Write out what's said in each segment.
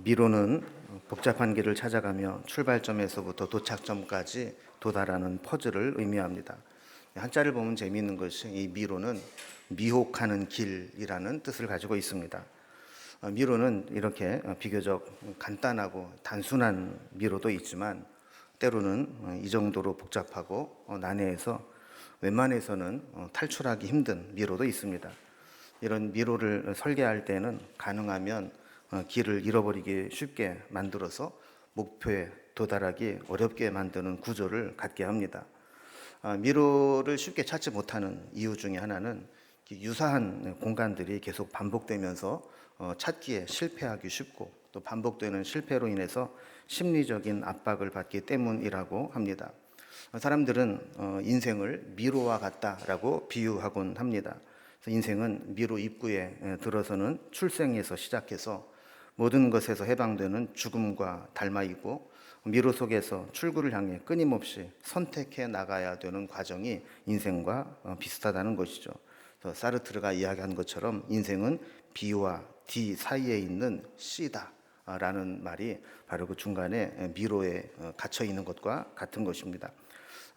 미로는 복잡한 길을 찾아가며 출발점에서부터 도착점까지 도달하는 퍼즐을 의미합니다. 한자를 보면 재미있는 것이 이 미로는 미혹하는 길이라는 뜻을 가지고 있습니다. 미로는 이렇게 비교적 간단하고 단순한 미로도 있지만 때로는 이 정도로 복잡하고 난해해서 웬만해서는 탈출하기 힘든 미로도 있습니다. 이런 미로를 설계할 때는 가능하면 길을 잃어버리기 쉽게 만들어서 목표에 도달하기 어렵게 만드는 구조를 갖게 합니다. 미로를 쉽게 찾지 못하는 이유 중에 하나는 유사한 공간들이 계속 반복되면서 찾기에 실패하기 쉽고 또 반복되는 실패로 인해서 심리적인 압박을 받기 때문이라고 합니다. 사람들은 인생을 미로와 같다라고 비유하곤 합니다. 인생은 미로 입구에 들어서는 출생에서 시작해서 모든 것에서 해방되는 죽음과 닮아있고 미로 속에서 출구를 향해 끊임없이 선택해 나가야 되는 과정이 인생과 비슷하다는 것이죠. 사르트르가 이야기한 것처럼 인생은 B와 D 사이에 있는 C다 라는 말이 바로 그 중간에 미로에 갇혀 있는 것과 같은 것입니다.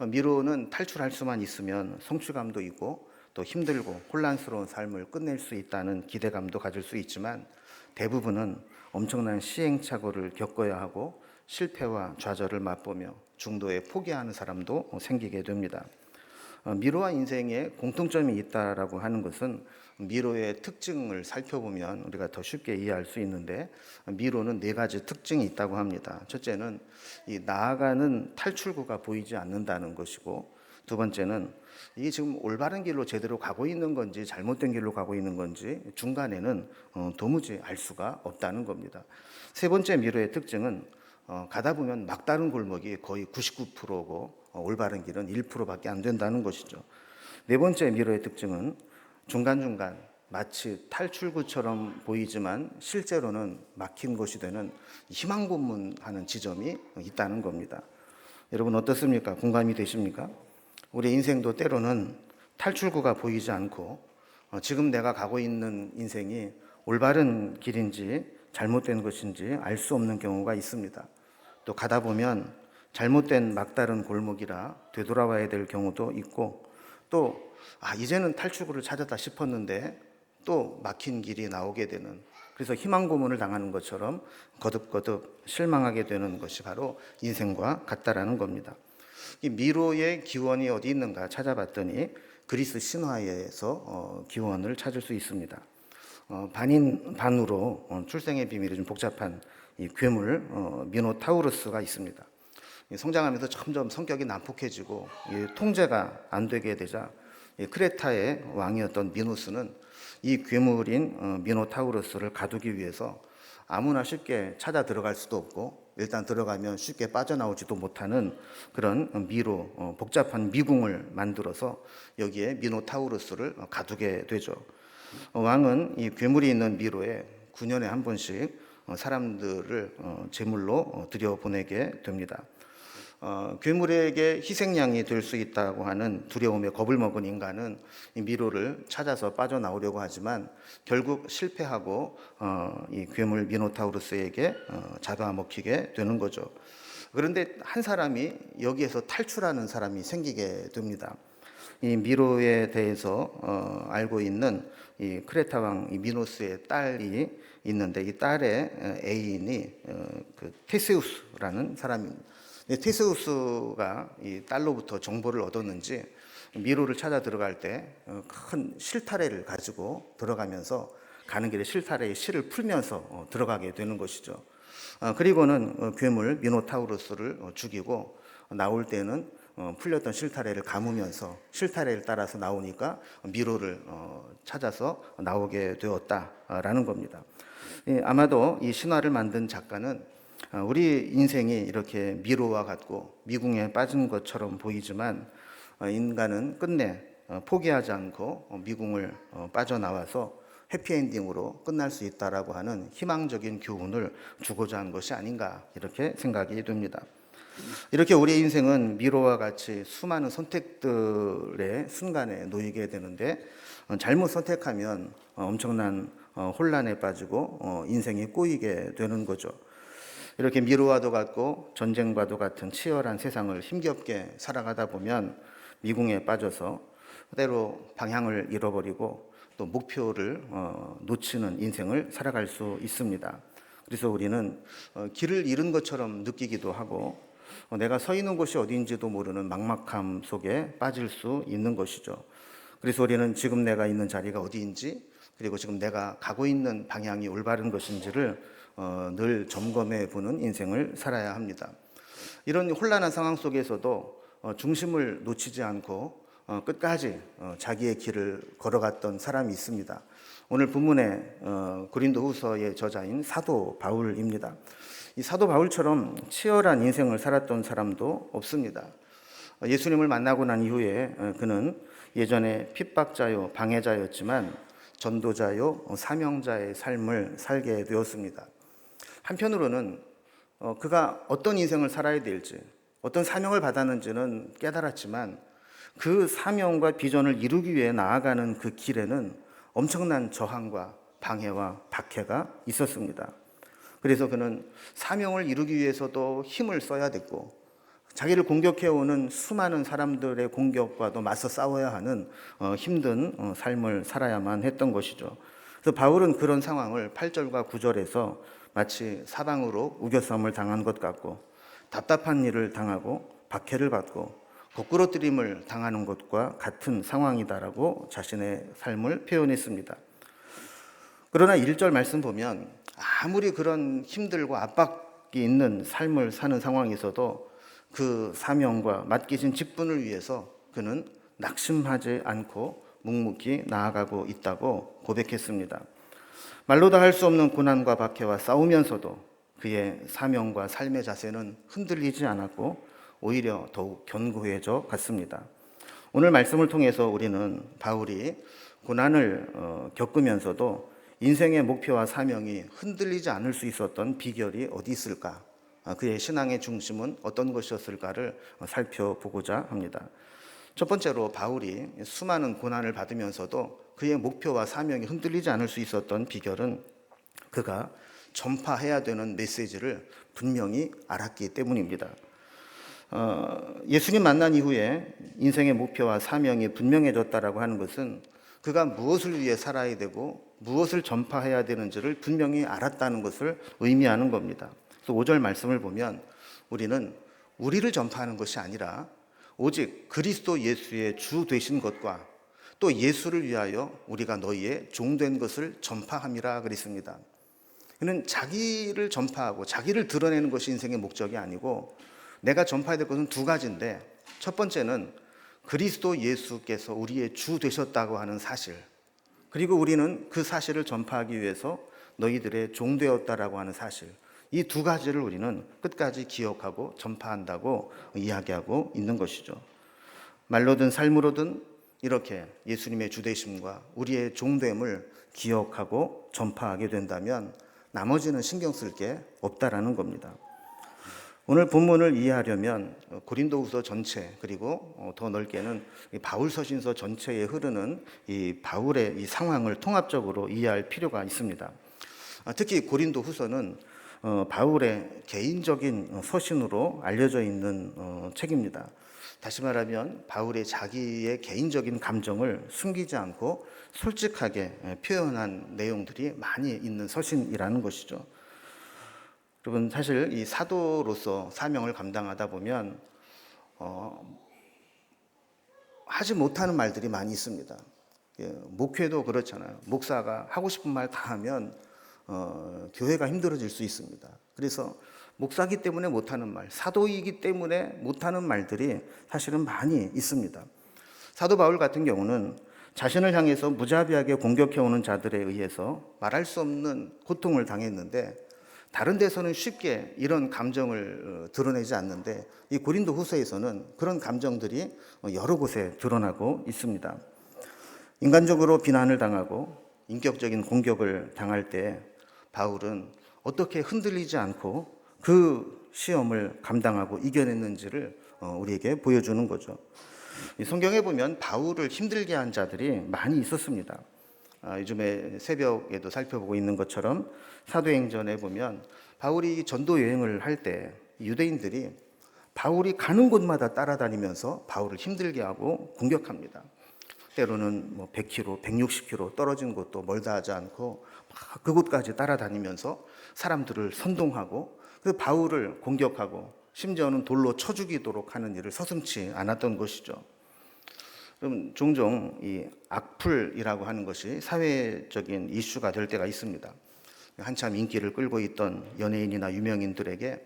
미로는 탈출할 수만 있으면 성취감도 있고 또 힘들고 혼란스러운 삶을 끝낼 수 있다는 기대감도 가질 수 있지만 대부분은 엄청난 시행착오를 겪어야 하고 실패와 좌절을 맛보며 중도에 포기하는 사람도 생기게 됩니다. 미로와 인생에 공통점이 있다라고 하는 것은 미로의 특징을 살펴보면 우리가 더 쉽게 이해할 수 있는데 미로는 4가지 특징이 있다고 합니다. 첫째는 이 나아가는 탈출구가 보이지 않는다는 것이고, 두 번째는 이게 지금 올바른 길로 제대로 가고 있는 건지 잘못된 길로 가고 있는 건지 중간에는 도무지 알 수가 없다는 겁니다. 세 번째 미로의 특징은 가다 보면 막다른 골목이 거의 99%고 올바른 길은 1%밖에 안 된다는 것이죠. 네 번째 미로의 특징은 중간중간 마치 탈출구처럼 보이지만 실제로는 막힌 곳이 되는 희망고문하는 지점이 있다는 겁니다. 여러분 어떻습니까? 공감이 되십니까? 우리 인생도 때로는 탈출구가 보이지 않고 지금 내가 가고 있는 인생이 올바른 길인지 잘못된 것인지 알 수 없는 경우가 있습니다. 또 가다 보면 잘못된 막다른 골목이라 되돌아와야 될 경우도 있고 또 이제는 탈출구를 찾았다 싶었는데 또 막힌 길이 나오게 되는, 그래서 희망고문을 당하는 것처럼 거듭거듭 실망하게 되는 것이 바로 인생과 같다라는 겁니다. 이 미로의 기원이 어디 있는가 찾아봤더니 그리스 신화에서 기원을 찾을 수 있습니다. 반인 반으로 출생의 비밀이 좀 복잡한 이 괴물 미노타우루스가 있습니다. 성장하면서 점점 성격이 난폭해지고 통제가 안 되게 되자 크레타의 왕이었던 미노스는 이 괴물인 미노타우루스를 가두기 위해서 아무나 쉽게 찾아 들어갈 수도 없고 일단 들어가면 쉽게 빠져나오지도 못하는 그런 미로, 복잡한 미궁을 만들어서 여기에 미노타우루스를 가두게 되죠. 왕은 이 괴물이 있는 미로에 9년에 한 번씩 사람들을 제물로 들여보내게 됩니다. 괴물에게 희생양이 될 수 있다고 하는 두려움에 겁을 먹은 인간은 이 미로를 찾아서 빠져나오려고 하지만 결국 실패하고 이 괴물 미노타우루스에게 잡아먹히게 되는 거죠. 그런데 한 사람이 여기에서 탈출하는 사람이 생기게 됩니다. 이 미로에 대해서 알고 있는 이 크레타 왕 미노스의 딸이 있는데 이 딸의 애인이 그 테세우스라는 사람입니다. 테세우스가 이 딸로부터 정보를 얻었는지 미로를 찾아 들어갈 때 큰 실타래를 가지고 들어가면서 가는 길에 실타래에 실을 풀면서 들어가게 되는 것이죠. 그리고는 괴물 미노타우루스를 죽이고 나올 때는 풀렸던 실타래를 감으면서 실타래를 따라서 나오니까 미로를 찾아서 나오게 되었다라는 겁니다. 아마도 이 신화를 만든 작가는 우리 인생이 이렇게 미로와 같고 미궁에 빠진 것처럼 보이지만 인간은 끝내 포기하지 않고 미궁을 빠져나와서 해피엔딩으로 끝날 수 있다라고 하는 희망적인 교훈을 주고자 한 것이 아닌가 이렇게 생각이 됩니다. 이렇게 우리 인생은 미로와 같이 수많은 선택들의 순간에 놓이게 되는데 잘못 선택하면 엄청난 혼란에 빠지고 인생이 꼬이게 되는 거죠. 이렇게 미로와도 같고 전쟁과도 같은 치열한 세상을 힘겹게 살아가다 보면 미궁에 빠져서 때로 방향을 잃어버리고 또 목표를 놓치는 인생을 살아갈 수 있습니다. 그래서 우리는 길을 잃은 것처럼 느끼기도 하고 내가 서 있는 곳이 어디인지도 모르는 막막함 속에 빠질 수 있는 것이죠. 그래서 우리는 지금 내가 있는 자리가 어디인지, 그리고 지금 내가 가고 있는 방향이 올바른 것인지를 늘 점검해 보는 인생을 살아야 합니다. 이런 혼란한 상황 속에서도 중심을 놓치지 않고 끝까지 자기의 길을 걸어갔던 사람이 있습니다. 오늘 본문의 고린도후서의 저자인 사도 바울입니다. 이 사도 바울처럼 치열한 인생을 살았던 사람도 없습니다. 예수님을 만나고 난 이후에 그는 예전에 핍박자요 방해자였지만 전도자요 사명자의 삶을 살게 되었습니다. 한편으로는 그가 어떤 인생을 살아야 될지, 어떤 사명을 받았는지는 깨달았지만 그 사명과 비전을 이루기 위해 나아가는 그 길에는 엄청난 저항과 방해와 박해가 있었습니다. 그래서 그는 사명을 이루기 위해서도 힘을 써야 됐고, 자기를 공격해오는 수많은 사람들의 공격과도 맞서 싸워야 하는 힘든 삶을 살아야만 했던 것이죠. 그래서 바울은 그런 상황을 8절과 9절에서 마치 사방으로 우겨싸움을 당한 것 같고, 답답한 일을 당하고 박해를 받고 거꾸로뜨림을 당하는 것과 같은 상황이다라고 자신의 삶을 표현했습니다. 그러나 1절 말씀 보면 아무리 그런 힘들고 압박이 있는 삶을 사는 상황에서도 그 사명과 맡기신 직분을 위해서 그는 낙심하지 않고 묵묵히 나아가고 있다고 고백했습니다. 말로도 할 수 없는 고난과 박해와 싸우면서도 그의 사명과 삶의 자세는 흔들리지 않았고 오히려 더욱 견고해져 갔습니다. 오늘 말씀을 통해서 우리는 바울이 고난을 겪으면서도 인생의 목표와 사명이 흔들리지 않을 수 있었던 비결이 어디 있을까? 그의 신앙의 중심은 어떤 것이었을까를 살펴보고자 합니다. 첫 번째로 바울이 수많은 고난을 받으면서도 그의 목표와 사명이 흔들리지 않을 수 있었던 비결은 그가 전파해야 되는 메시지를 분명히 알았기 때문입니다. 예수님 만난 이후에 인생의 목표와 사명이 분명해졌다라고 하는 것은 그가 무엇을 위해 살아야 되고 무엇을 전파해야 되는지를 분명히 알았다는 것을 의미하는 겁니다. 그래서 5절 말씀을 보면 우리는 우리를 전파하는 것이 아니라 오직 그리스도 예수의 주 되신 것과 또 예수를 위하여 우리가 너희의 종된 것을 전파함이라 그랬습니다. 그는 자기를 전파하고 자기를 드러내는 것이 인생의 목적이 아니고 내가 전파해야 될 것은 두 가지인데, 첫 번째는 그리스도 예수께서 우리의 주 되셨다고 하는 사실, 그리고 우리는 그 사실을 전파하기 위해서 너희들의 종 되었다라고 하는 사실, 이 두 가지를 우리는 끝까지 기억하고 전파한다고 이야기하고 있는 것이죠. 말로든 삶으로든 이렇게 예수님의 주되심과 우리의 종됨을 기억하고 전파하게 된다면 나머지는 신경 쓸 게 없다라는 겁니다. 오늘 본문을 이해하려면 고린도후서 전체, 그리고 더 넓게는 바울 서신서 전체에 흐르는 이 바울의 이 상황을 통합적으로 이해할 필요가 있습니다. 특히 고린도후서는 바울의 개인적인 서신으로 알려져 있는 책입니다. 다시 말하면 바울의 자기의 개인적인 감정을 숨기지 않고 솔직하게 표현한 내용들이 많이 있는 서신이라는 것이죠. 여러분, 사실 이 사도로서 사명을 감당하다 보면 하지 못하는 말들이 많이 있습니다. 목회도 그렇잖아요. 목사가 하고 싶은 말 다 하면 교회가 힘들어질 수 있습니다. 그래서 목사기 때문에 못하는 말, 사도이기 때문에 못하는 말들이 사실은 많이 있습니다. 사도 바울 같은 경우는 자신을 향해서 무자비하게 공격해오는 자들에 의해서 말할 수 없는 고통을 당했는데, 다른 데서는 쉽게 이런 감정을 드러내지 않는데 이 고린도 후서에서는 그런 감정들이 여러 곳에 드러나고 있습니다. 인간적으로 비난을 당하고 인격적인 공격을 당할 때 바울은 어떻게 흔들리지 않고 그 시험을 감당하고 이겨냈는지를 우리에게 보여주는 거죠. 성경에 보면 바울을 힘들게 한 자들이 많이 있었습니다. 요즘에 새벽에도 살펴보고 있는 것처럼 사도행전에 보면 바울이 전도 여행을 할 때 유대인들이 바울이 가는 곳마다 따라다니면서 바울을 힘들게 하고 공격합니다. 때로는 100km, 160km 떨어진 곳도 멀다 하지 않고 막 그곳까지 따라다니면서 사람들을 선동하고 그 바울을 공격하고 심지어는 돌로 쳐 죽이도록 하는 일을 서슴지 않았던 것이죠. 그럼 종종 이 악플이라고 하는 것이 사회적인 이슈가 될 때가 있습니다. 한참 인기를 끌고 있던 연예인이나 유명인들에게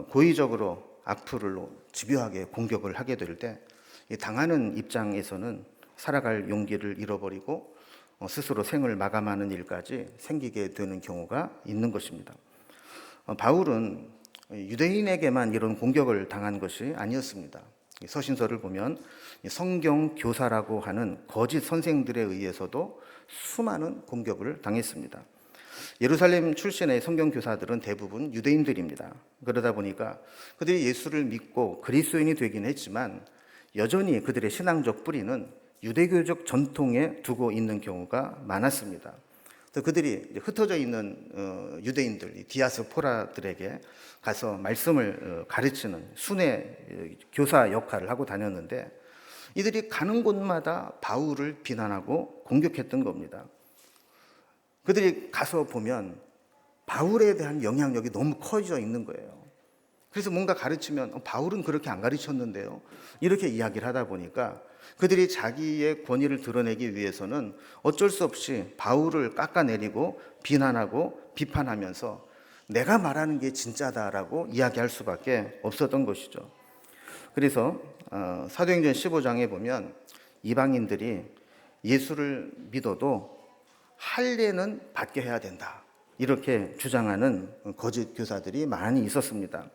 고의적으로 악플로 집요하게 공격을 하게 될 때 당하는 입장에서는 살아갈 용기를 잃어버리고 스스로 생을 마감하는 일까지 생기게 되는 경우가 있는 것입니다. 바울은 유대인에게만 이런 공격을 당한 것이 아니었습니다. 서신서를 보면 성경 교사라고 하는 거짓 선생들에 의해서도 수많은 공격을 당했습니다. 예루살렘 출신의 성경 교사들은 대부분 유대인들입니다. 그러다 보니까 그들이 예수를 믿고 그리스도인이 되긴 했지만 여전히 그들의 신앙적 뿌리는 유대교적 전통에 두고 있는 경우가 많았습니다. 그들이 흩어져 있는 유대인들, 디아스포라들에게 가서 말씀을 가르치는 순회 교사 역할을 하고 다녔는데 이들이 가는 곳마다 바울을 비난하고 공격했던 겁니다. 그들이 가서 보면 바울에 대한 영향력이 너무 커져 있는 거예요. 그래서 뭔가 가르치면 바울은 그렇게 안 가르쳤는데요. 이렇게 이야기를 하다 보니까 그들이 자기의 권위를 드러내기 위해서는 어쩔 수 없이 바울을 깎아내리고 비난하고 비판하면서 내가 말하는 게 진짜다라고 이야기할 수밖에 없었던 것이죠. 그래서 사도행전 15장에 보면 이방인들이 예수를 믿어도 할례는 받게 해야 된다, 이렇게 주장하는 거짓 교사들이 많이 있었습니다.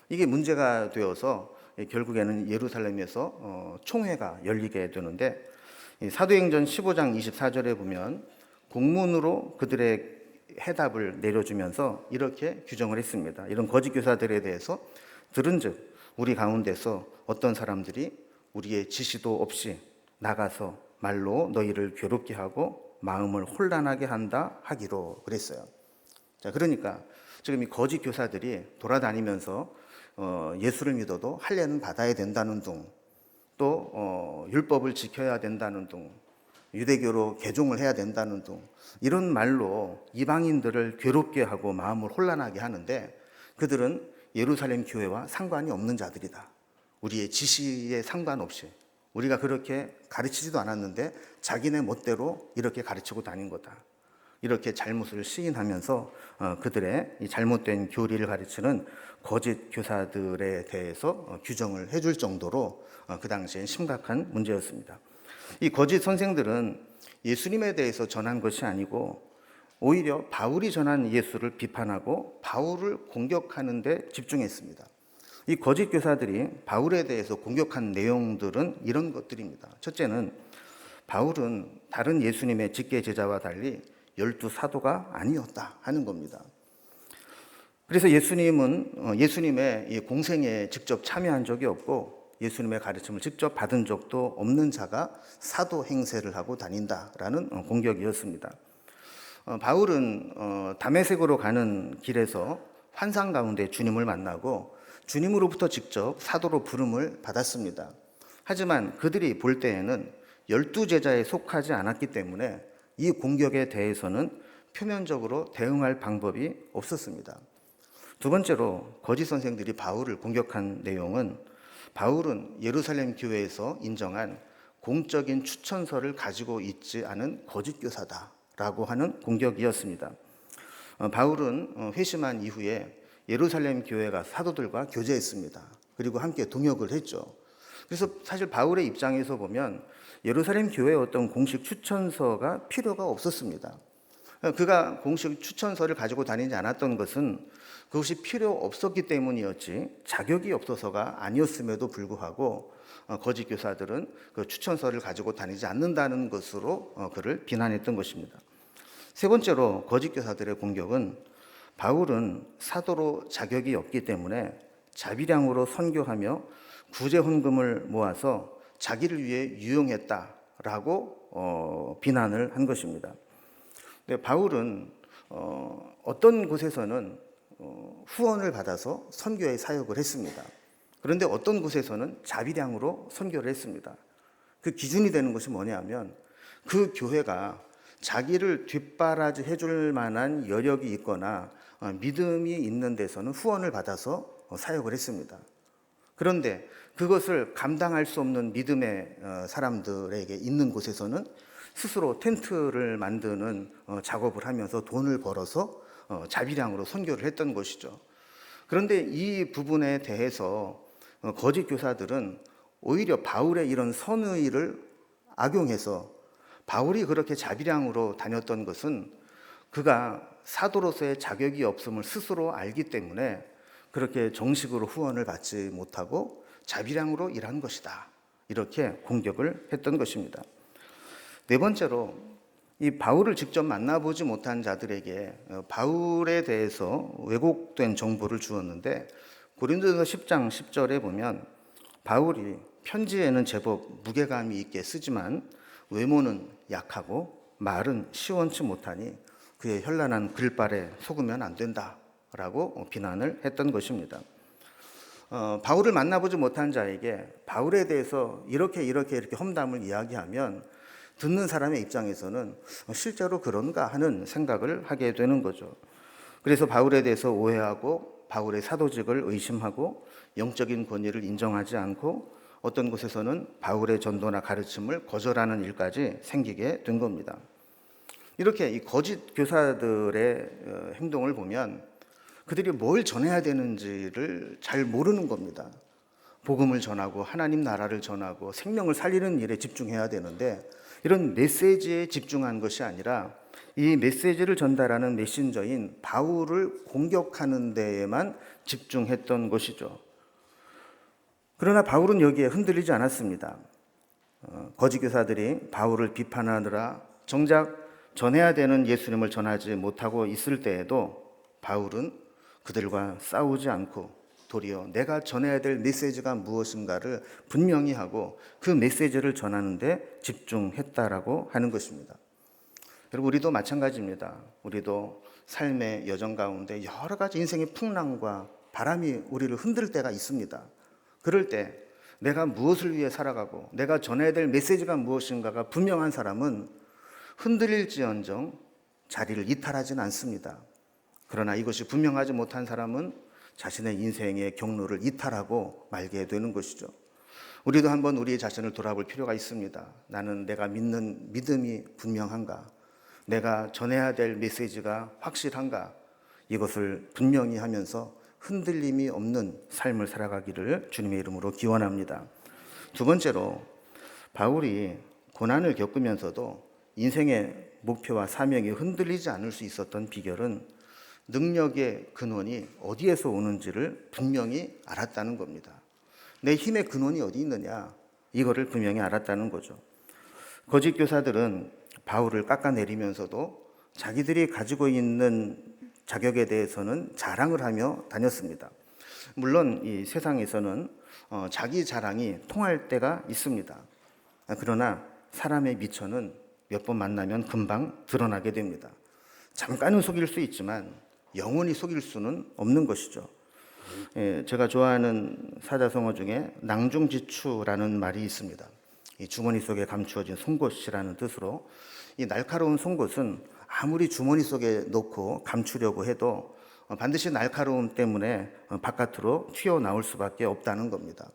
이게 문제가 되어서 결국에는 예루살렘에서 총회가 열리게 되는데 사도행전 15장 24절에 보면 공문으로 그들의 해답을 내려주면서 이렇게 규정을 했습니다. 이런 거짓 교사들에 대해서 들은즉 우리 가운데서 어떤 사람들이 우리의 지시도 없이 나가서 말로 너희를 괴롭게 하고 마음을 혼란하게 한다 하기로 그랬어요. 자, 그러니까 지금 이 거짓 교사들이 돌아다니면서 예수를 믿어도 할례는 받아야 된다는 둥, 또 율법을 지켜야 된다는 둥, 유대교로 개종을 해야 된다는 둥, 이런 말로 이방인들을 괴롭게 하고 마음을 혼란하게 하는데 그들은 예루살렘 교회와 상관이 없는 자들이다. 우리의 지시에 상관없이 우리가 그렇게 가르치지도 않았는데 자기네 멋대로 이렇게 가르치고 다닌 거다. 이렇게 잘못을 시인하면서 그들의 이 잘못된 교리를 가르치는 거짓 교사들에 대해서 규정을 해줄 정도로 그 당시엔 심각한 문제였습니다. 이 거짓 선생들은 예수님에 대해서 전한 것이 아니고 오히려 바울이 전한 예수를 비판하고 바울을 공격하는 데 집중했습니다. 이 거짓 교사들이 바울에 대해서 공격한 내용들은 이런 것들입니다. 첫째는 바울은 다른 예수님의 직계 제자와 달리 12사도가 아니었다 하는 겁니다. 그래서 예수님의 이 공생에 직접 참여한 적이 없고 예수님의 가르침을 직접 받은 적도 없는 자가 사도 행세를 하고 다닌다라는 공격이었습니다. 바울은 다메섹으로 가는 길에서 환상 가운데 주님을 만나고 주님으로부터 직접 사도로 부름을 받았습니다. 하지만 그들이 볼 때에는 12제자에 속하지 않았기 때문에 이 공격에 대해서는 표면적으로 대응할 방법이 없었습니다. 두 번째로 거짓 선생들이 바울을 공격한 내용은 바울은 예루살렘 교회에서 인정한 공적인 추천서를 가지고 있지 않은 거짓 교사다라고 하는 공격이었습니다. 바울은 회심한 이후에 예루살렘 교회가 사도들과 교제했습니다. 그리고 함께 동역을 했죠. 그래서 사실 바울의 입장에서 보면 예루살렘 교회의 어떤 공식 추천서가 필요가 없었습니다. 그가 공식 추천서를 가지고 다니지 않았던 것은 그것이 필요 없었기 때문이었지 자격이 없어서가 아니었음에도 불구하고 거짓 교사들은 그 추천서를 가지고 다니지 않는다는 것으로 그를 비난했던 것입니다. 세 번째로 거짓 교사들의 공격은 바울은 사도로 자격이 없기 때문에 자비량으로 선교하며 구제 헌금을 모아서 자기를 위해 유용했다라고 비난을 한 것입니다. 근데 바울은 어떤 곳에서는 후원을 받아서 선교의 사역을 했습니다. 그런데 어떤 곳에서는 자비량으로 선교를 했습니다. 그 기준이 되는 것이 뭐냐면 그 교회가 자기를 뒷바라지 줄 만한 여력이 있거나 믿음이 있는 데서는 후원을 받아서 사역을 했습니다. 그런데 그것을 감당할 수 없는 믿음의 사람들에게 있는 곳에서는 스스로 텐트를 만드는 작업을 하면서 돈을 벌어서 자비량으로 선교를 했던 것이죠. 그런데 이 부분에 대해서 거짓 교사들은 오히려 바울의 이런 선의를 악용해서 바울이 그렇게 자비량으로 다녔던 것은 그가 사도로서의 자격이 없음을 스스로 알기 때문에 그렇게 정식으로 후원을 받지 못하고 자비량으로 일한 것이다. 이렇게 공격을 했던 것입니다. 네 번째로 이 바울을 직접 만나보지 못한 자들에게 바울에 대해서 왜곡된 정보를 주었는데 고린도서 10장 10절에 보면 바울이 편지에는 제법 무게감이 있게 쓰지만 외모는 약하고 말은 시원치 못하니 그의 현란한 글발에 속으면 안 된다라고 비난을 했던 것입니다. 바울을 만나보지 못한 자에게 바울에 대해서 이렇게 험담을 이야기하면 듣는 사람의 입장에서는 실제로 그런가 하는 생각을 하게 되는 거죠. 그래서 바울에 대해서 오해하고 바울의 사도직을 의심하고 영적인 권위를 인정하지 않고 어떤 곳에서는 바울의 전도나 가르침을 거절하는 일까지 생기게 된 겁니다. 이렇게 이 거짓 교사들의 행동을 보면 그들이 뭘 전해야 되는지를 잘 모르는 겁니다. 복음을 전하고 하나님 나라를 전하고 생명을 살리는 일에 집중해야 되는데 이런 메시지에 집중한 것이 아니라 이 메시지를 전달하는 메신저인 바울을 공격하는 데에만 집중했던 것이죠. 그러나 바울은 여기에 흔들리지 않았습니다. 거짓 교사들이 바울을 비판하느라 정작 전해야 되는 예수님을 전하지 못하고 있을 때에도 바울은 그들과 싸우지 않고 도리어 내가 전해야 될 메시지가 무엇인가를 분명히 하고 그 메시지를 전하는 데 집중했다라고 하는 것입니다. 여러분, 우리도 마찬가지입니다. 우리도 삶의 여정 가운데 여러 가지 인생의 풍랑과 바람이 우리를 흔들 때가 있습니다. 그럴 때 내가 무엇을 위해 살아가고 내가 전해야 될 메시지가 무엇인가가 분명한 사람은 흔들릴지언정 자리를 이탈하지는 않습니다. 그러나 이것이 분명하지 못한 사람은 자신의 인생의 경로를 이탈하고 말게 되는 것이죠. 우리도 한번 우리 자신을 돌아볼 필요가 있습니다. 나는 내가 믿는 믿음이 분명한가? 내가 전해야 될 메시지가 확실한가? 이것을 분명히 하면서 흔들림이 없는 삶을 살아가기를 주님의 이름으로 기원합니다. 두 번째로 바울이 고난을 겪으면서도 인생의 목표와 사명이 흔들리지 않을 수 있었던 비결은 능력의 근원이 어디에서 오는지를 분명히 알았다는 겁니다. 내 힘의 근원이 어디 있느냐, 이거를 분명히 알았다는 거죠. 거짓 교사들은 바울을 깎아내리면서도 자기들이 가지고 있는 자격에 대해서는 자랑을 하며 다녔습니다. 물론 이 세상에서는 자기 자랑이 통할 때가 있습니다. 그러나 사람의 미천은 몇 번 만나면 금방 드러나게 됩니다. 잠깐은 속일 수 있지만 영원히 속일 수는 없는 것이죠. 제가 좋아하는 사자성어 중에 낭중지추라는 말이 있습니다. 이 주머니 속에 감추어진 송곳이라는 뜻으로 이 날카로운 송곳은 아무리 주머니 속에 넣고 감추려고 해도 반드시 날카로움 때문에 바깥으로 튀어나올 수밖에 없다는 겁니다.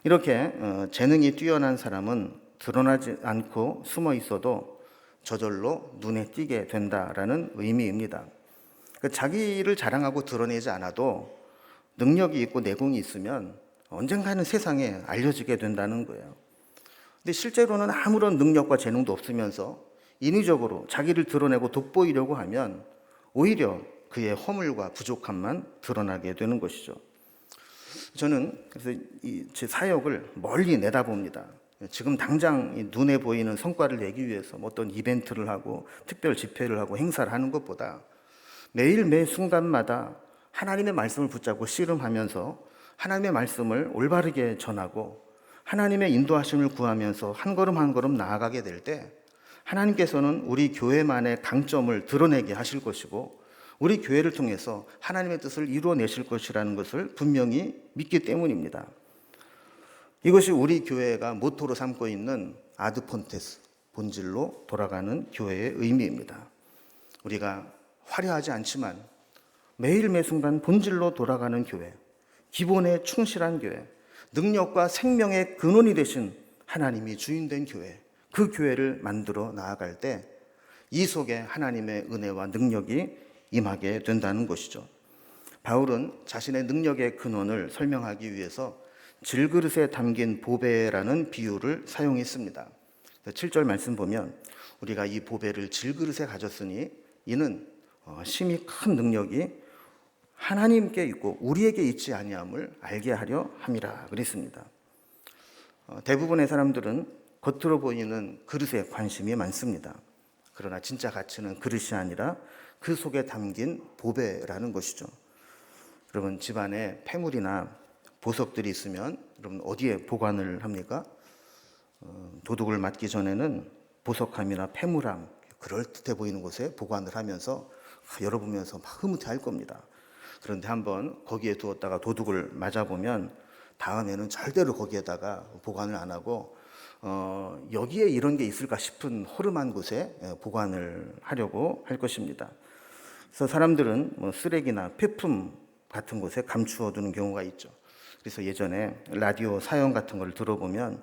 이렇게 재능이 뛰어난 사람은 드러나지 않고 숨어 있어도 저절로 눈에 띄게 된다라는 의미입니다. 자기를 자랑하고 드러내지 않아도 능력이 있고 내공이 있으면 언젠가는 세상에 알려지게 된다는 거예요. 근데 실제로는 아무런 능력과 재능도 없으면서 인위적으로 자기를 드러내고 돋보이려고 하면 오히려 그의 허물과 부족함만 드러나게 되는 것이죠. 저는 그래서 제 사역을 멀리 내다봅니다. 지금 당장 눈에 보이는 성과를 내기 위해서 어떤 이벤트를 하고 특별 집회를 하고 행사를 하는 것보다 매일 매 순간마다 하나님의 말씀을 붙잡고 씨름하면서 하나님의 말씀을 올바르게 전하고 하나님의 인도하심을 구하면서 한 걸음 한 걸음 나아가게 될 때 하나님께서는 우리 교회만의 강점을 드러내게 하실 것이고 우리 교회를 통해서 하나님의 뜻을 이루어내실 것이라는 것을 분명히 믿기 때문입니다. 이것이 우리 교회가 모토로 삼고 있는 아드폰테스, 본질로 돌아가는 교회의 의미입니다. 우리가 화려하지 않지만 매일 매순간 본질로 돌아가는 교회, 기본에 충실한 교회, 능력과 생명의 근원이 되신 하나님이 주인된 교회, 그 교회를 만들어 나아갈 때 이 속에 하나님의 은혜와 능력이 임하게 된다는 것이죠. 바울은 자신의 능력의 근원을 설명하기 위해서 질그릇에 담긴 보배라는 비유를 사용했습니다. 7절 말씀 보면 우리가 이 보배를 질그릇에 가졌으니 이는 심히 큰 능력이 하나님께 있고 우리에게 있지 아니함을 알게 하려 함이라 그랬습니다. 대부분의 사람들은 겉으로 보이는 그릇에 관심이 많습니다. 그러나 진짜 가치는 그릇이 아니라 그 속에 담긴 보배라는 것이죠. 여러분 집안에 폐물이나 보석들이 있으면 여러분 어디에 보관을 합니까? 도둑을 맞기 전에는 보석함이나 폐물함 그럴듯해 보이는 곳에 보관을 하면서 열어보면서 막 흐뭇해할 겁니다. 그런데 한번 거기에 두었다가 도둑을 맞아보면 다음에는 절대로 거기에다가 보관을 안 하고 여기에 이런 게 있을까 싶은 허름한 곳에 보관을 하려고 할 것입니다. 그래서 사람들은 쓰레기나 폐품 같은 곳에 감추어 두는 경우가 있죠. 그래서 예전에 라디오 사연 같은 걸 들어보면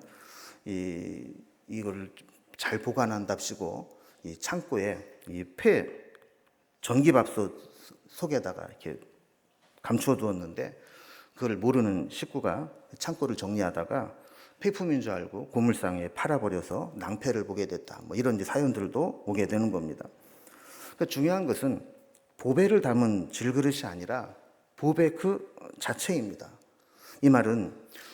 이거를 잘 보관한답시고 이 창고에 이 전기밥솥 속에다가 이렇게 감추어 두었는데 그걸 모르는 식구가 창고를 정리하다가 폐품인 줄 알고 고물상에 팔아버려서 낭패를 보게 됐다. 이런 사연들도 오게 되는 겁니다. 그러니까 중요한 것은 보배를 담은 질그릇이 아니라 보배 그 자체입니다. 이 말은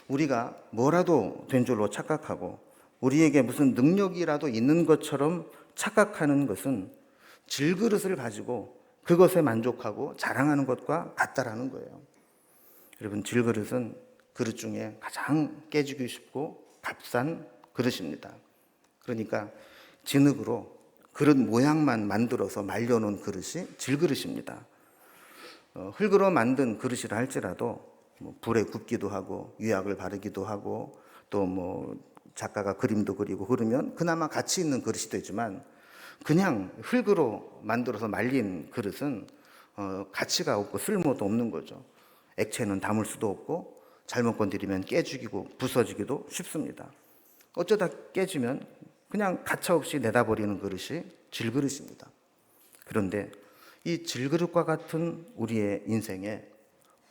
우리가 뭐라도 된 줄로 착각하고 우리에게 무슨 능력이라도 있는 것처럼 착각하는 것은 질그릇을 가지고 그것에 만족하고 자랑하는 것과 같다라는 거예요. 여러분 질그릇은 그릇 중에 가장 깨지기 쉽고 값싼 그릇입니다. 그러니까 진흙으로 그릇 모양만 만들어서 말려놓은 그릇이 질그릇입니다. 흙으로 만든 그릇이라 할지라도 불에 굽기도 하고 유약을 바르기도 하고 또 작가가 그림도 그리고 그러면 그나마 가치 있는 그릇이 되지만 그냥 흙으로 만들어서 말린 그릇은 가치가 없고 쓸모도 없는 거죠. 액체는 담을 수도 없고 잘못 건드리면 깨지고 부서지기도 쉽습니다. 어쩌다 깨지면 그냥 가차없이 내다버리는 그릇이 질그릇입니다. 그런데 이 질그릇과 같은 우리의 인생에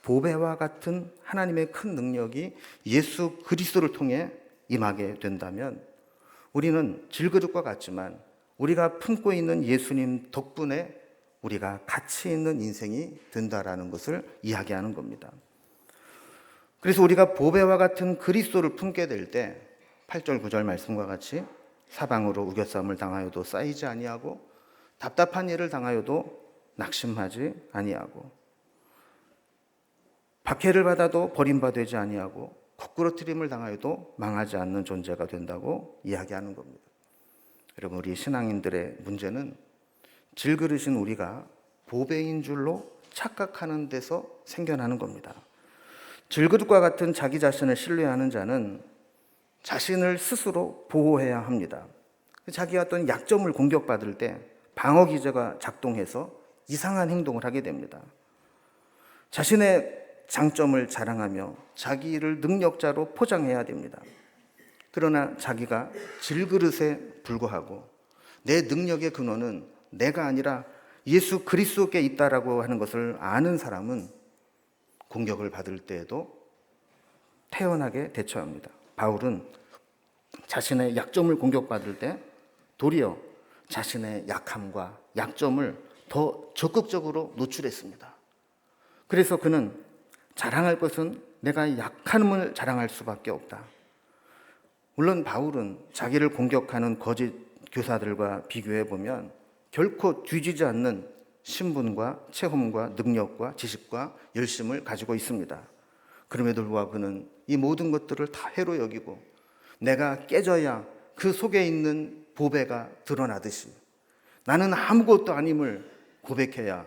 보배와 같은 하나님의 큰 능력이 예수 그리스도를 통해 임하게 된다면 우리는 질그릇과 같지만 우리가 품고 있는 예수님 덕분에 우리가 가치 있는 인생이 된다라는 것을 이야기하는 겁니다. 그래서 우리가 보배와 같은 그리스도를 품게 될 때 8절 9절 말씀과 같이 사방으로 우겨싸움을 당하여도 쌓이지 아니하고 답답한 일을 당하여도 낙심하지 아니하고 박해를 받아도 버림받지 아니하고 거꾸러뜨림을 당하여도 망하지 않는 존재가 된다고 이야기하는 겁니다. 여러분 우리 신앙인들의 문제는 질그릇인 우리가 보배인 줄로 착각하는 데서 생겨나는 겁니다. 질그릇과 같은 자기 자신을 신뢰하는 자는 자신을 스스로 보호해야 합니다. 자기가 어떤 약점을 공격받을 때 방어기제가 작동해서 이상한 행동을 하게 됩니다. 자신의 장점을 자랑하며 자기를 능력자로 포장해야 됩니다. 그러나 자기가 질그릇에 불과하고 내 능력의 근원은 내가 아니라 예수 그리스도께 있다라고 하는 것을 아는 사람은 공격을 받을 때에도 태연하게 대처합니다. 바울은 자신의 약점을 공격받을 때 도리어 자신의 약함과 약점을 더 적극적으로 노출했습니다. 그래서 그는 자랑할 것은 내가 약함을 자랑할 수밖에 없다. 물론 바울은 자기를 공격하는 거짓 교사들과 비교해 보면 결코 뒤지지 않는 신분과 체험과 능력과 지식과 열심을 가지고 있습니다. 그럼에도 불구하고 그는 이 모든 것들을 다 해로 여기고 내가 깨져야 그 속에 있는 보배가 드러나듯이 나는 아무것도 아님을 고백해야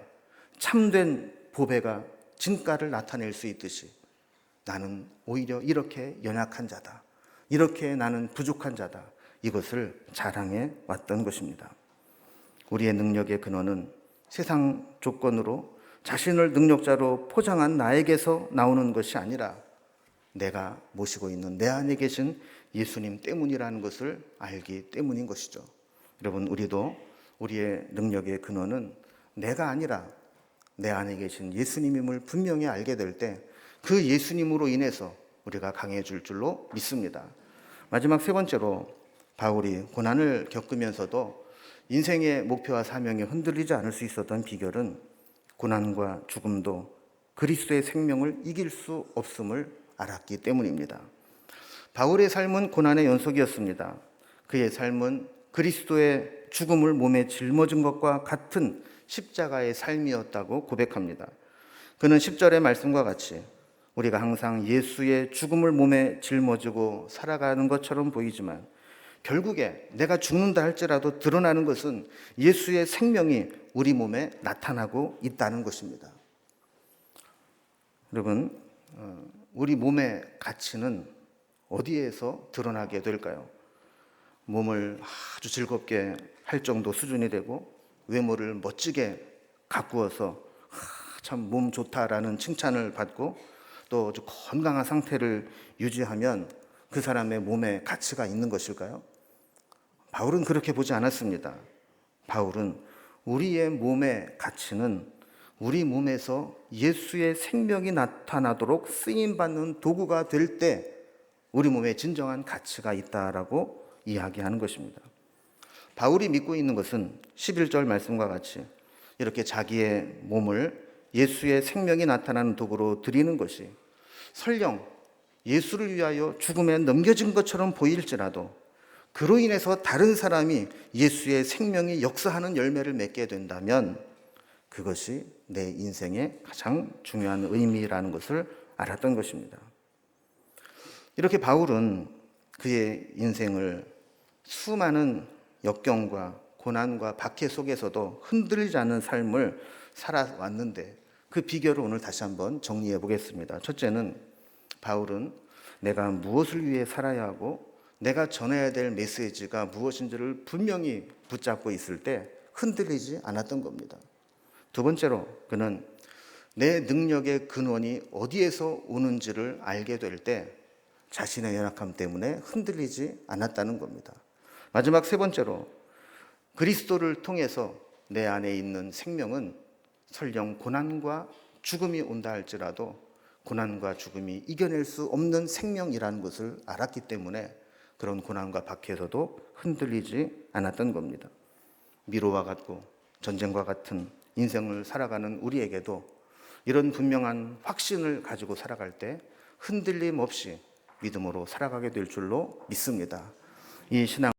참된 보배가 진가를 나타낼 수 있듯이 나는 오히려 이렇게 연약한 자다, 이렇게 나는 부족한 자다, 이것을 자랑해 왔던 것입니다. 우리의 능력의 근원은 세상 조건으로 자신을 능력자로 포장한 나에게서 나오는 것이 아니라 내가 모시고 있는 내 안에 계신 예수님 때문이라는 것을 알기 때문인 것이죠. 여러분, 우리도 우리의 능력의 근원은 내가 아니라 내 안에 계신 예수님임을 분명히 알게 될 때 그 예수님으로 인해서 우리가 강해질 줄로 믿습니다. 마지막 세 번째로, 바울이 고난을 겪으면서도 인생의 목표와 사명이 흔들리지 않을 수 있었던 비결은 고난과 죽음도 그리스도의 생명을 이길 수 없음을 알았기 때문입니다. 바울의 삶은 고난의 연속이었습니다. 그의 삶은 그리스도의 죽음을 몸에 짊어진 것과 같은 십자가의 삶이었다고 고백합니다. 그는 10절의 말씀과 같이 우리가 항상 예수의 죽음을 몸에 짊어지고 살아가는 것처럼 보이지만 결국에 내가 죽는다 할지라도 드러나는 것은 예수의 생명이 우리 몸에 나타나고 있다는 것입니다. 여러분, 우리 몸의 가치는 어디에서 드러나게 될까요? 몸을 아주 즐겁게 할 정도 수준이 되고 외모를 멋지게 가꾸어서 참 몸 좋다라는 칭찬을 받고 또 아주 건강한 상태를 유지하면 그 사람의 몸에 가치가 있는 것일까요? 바울은 그렇게 보지 않았습니다. 바울은 우리의 몸의 가치는 우리 몸에서 예수의 생명이 나타나도록 쓰임받는 도구가 될 때 우리 몸에 진정한 가치가 있다라고 이야기하는 것입니다. 바울이 믿고 있는 것은 11절 말씀과 같이 이렇게 자기의 몸을 예수의 생명이 나타나는 도구로 드리는 것이 설령 예수를 위하여 죽음에 넘겨진 것처럼 보일지라도 그로 인해서 다른 사람이 예수의 생명이 역사하는 열매를 맺게 된다면 그것이 내 인생의 가장 중요한 의미라는 것을 알았던 것입니다. 이렇게 바울은 그의 인생을 수많은 역경과 고난과 박해 속에서도 흔들리지 않는 삶을 살아왔는데 그 비결을 오늘 다시 한번 정리해 보겠습니다. 첫째는 바울은 내가 무엇을 위해 살아야 하고 내가 전해야 될 메시지가 무엇인지를 분명히 붙잡고 있을 때 흔들리지 않았던 겁니다. 두 번째로 그는 내 능력의 근원이 어디에서 오는지를 알게 될 때 자신의 연약함 때문에 흔들리지 않았다는 겁니다. 마지막 세 번째로 그리스도를 통해서 내 안에 있는 생명은 설령 고난과 죽음이 온다 할지라도 고난과 죽음이 이겨낼 수 없는 생명이라는 것을 알았기 때문에 그런 고난과 박해에서도 흔들리지 않았던 겁니다. 미로와 같고 전쟁과 같은 인생을 살아가는 우리에게도 이런 분명한 확신을 가지고 살아갈 때 흔들림 없이 믿음으로 살아가게 될 줄로 믿습니다. 이 신앙